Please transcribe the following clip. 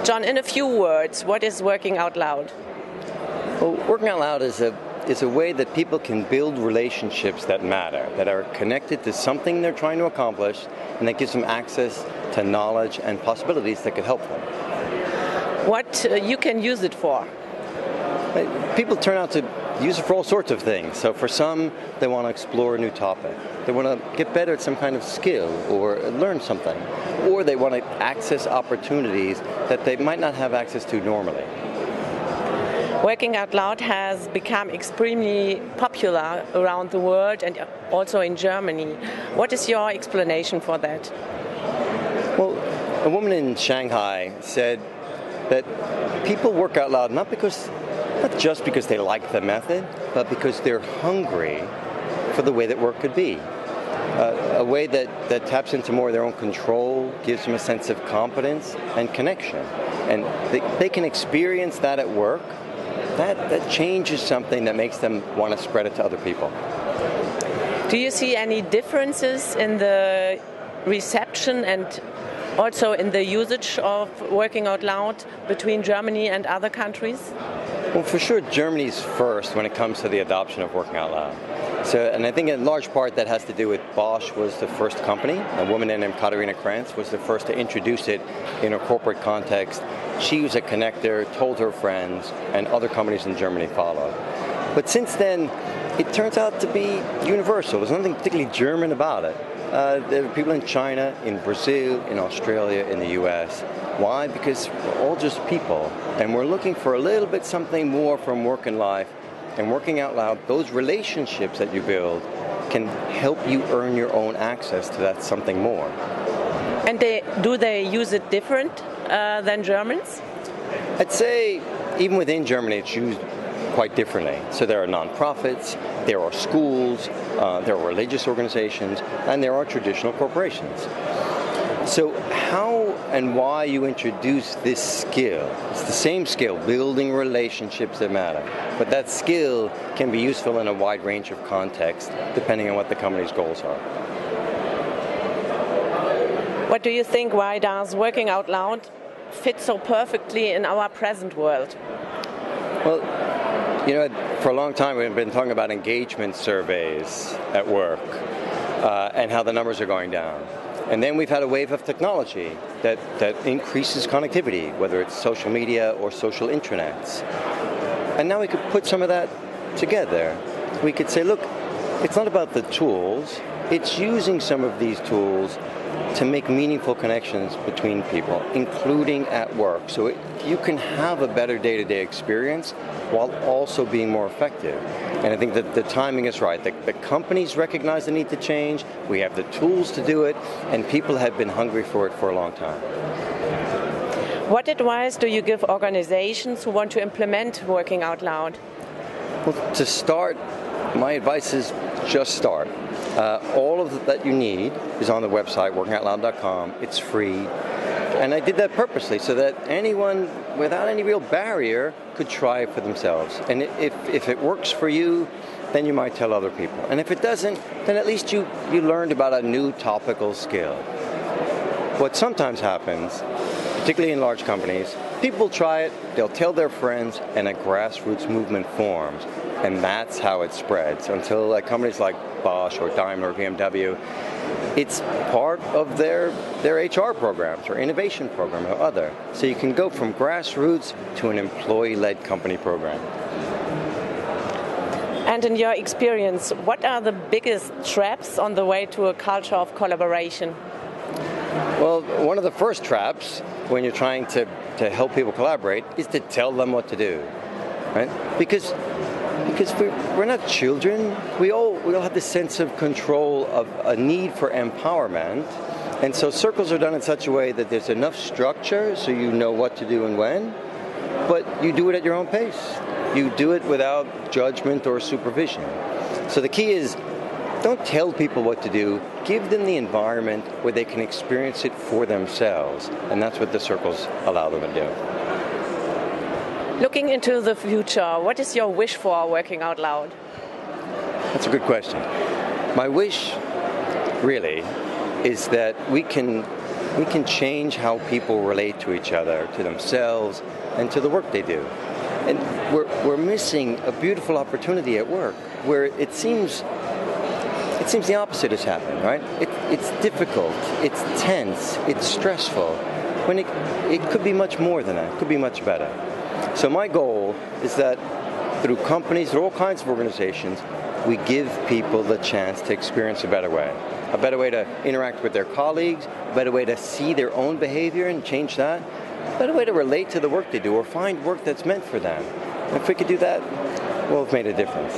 John, in a few words, what is working out loud? Well, working out loud is a way that people can build relationships that matter, that are connected to something they're trying to accomplish, and that gives them access to knowledge and possibilities that could help them. What you can use it for? People turn out to use it for all sorts of things. So for some, they want to explore a new topic. They want to get better at some kind of skill or learn something. Or they want to access opportunities that they might not have access to normally. Working out loud has become extremely popular around the world and also in Germany. What is your explanation for that? Well, a woman in Shanghai said that people work out loud not just because they like the method, but because they're hungry for the way that work could be. A way that taps into more of their own control, gives them a sense of competence and connection. And they can experience that at work. That changes something that makes them want to spread it to other people. Do you see any differences in the reception and also in the usage of working out loud between Germany and other countries? Well, for sure, Germany's first when it comes to the adoption of working out loud. And I think in large part that has to do with Bosch was the first company. A woman named Katharina Krantz was the first to introduce it in a corporate context. She was a connector, told her friends, and other companies in Germany followed. But since then, it turns out to be universal. There's nothing particularly German about it. There are people in China, in Brazil, in Australia, in the US. Why? Because we're all just people, and we're looking for a little bit something more from work and life. And working out loud, those relationships that you build can help you earn your own access to that something more. And do they use it different than Germans? I'd say even within Germany it's used quite differently. So there are nonprofits, there are schools, there are religious organizations, and there are traditional corporations. So how and why you introduce this skill, it's the same skill, building relationships that matter, but that skill can be useful in a wide range of contexts depending on what the company's goals are. What do you think, why does working out loud fit so perfectly in our present world? Well, for a long time we've been talking about engagement surveys at work and how the numbers are going down. And then we've had a wave of technology that increases connectivity, whether it's social media or social intranets. And now we could put some of that together. We could say, look, it's not about the tools, it's using some of these tools to make meaningful connections between people, including at work. So you can have a better day-to-day experience while also being more effective. And I think that the timing is right. The companies recognize the need to change, we have the tools to do it, and people have been hungry for it for a long time. What advice do you give organizations who want to implement working out loud? Well, to start, my advice is just start. All of that you need is on the website, workingoutloud.com. It's free. And I did that purposely so that anyone without any real barrier could try it for themselves. And if it works for you, then you might tell other people. And if it doesn't, then at least you learned about a new topical skill. What sometimes happens, particularly in large companies, people will try it, they'll tell their friends, and a grassroots movement forms. And that's how it spreads until companies like Bosch or Daimler or BMW, it's part of their HR programs or innovation program or other. So you can go from grassroots to an employee-led company program. And in your experience, what are the biggest traps on the way to a culture of collaboration? Well, one of the first traps when you're trying to help people collaborate is to tell them what to do, right? Because we're not children. We all have this sense of control, of a need for empowerment. And so circles are done in such a way that there's enough structure so you know what to do and when, but you do it at your own pace. You do it without judgment or supervision. So the key is, don't tell people what to do. Give them the environment where they can experience it for themselves. And that's what the circles allow them to do. Looking into the future, what is your wish for working out loud? That's a good question. My wish, really, is that we can we can change how people relate to each other, to themselves, and to the work they do. And we're missing a beautiful opportunity at work where it seems the opposite has happened, right? It's difficult, it's tense, it's stressful, when it could be much more than that, it could be much better. So my goal is that through companies, through all kinds of organizations, we give people the chance to experience a better way to interact with their colleagues, a better way to see their own behavior and change that, a better way to relate to the work they do or find work that's meant for them. And if we could do that, we'll have made a difference.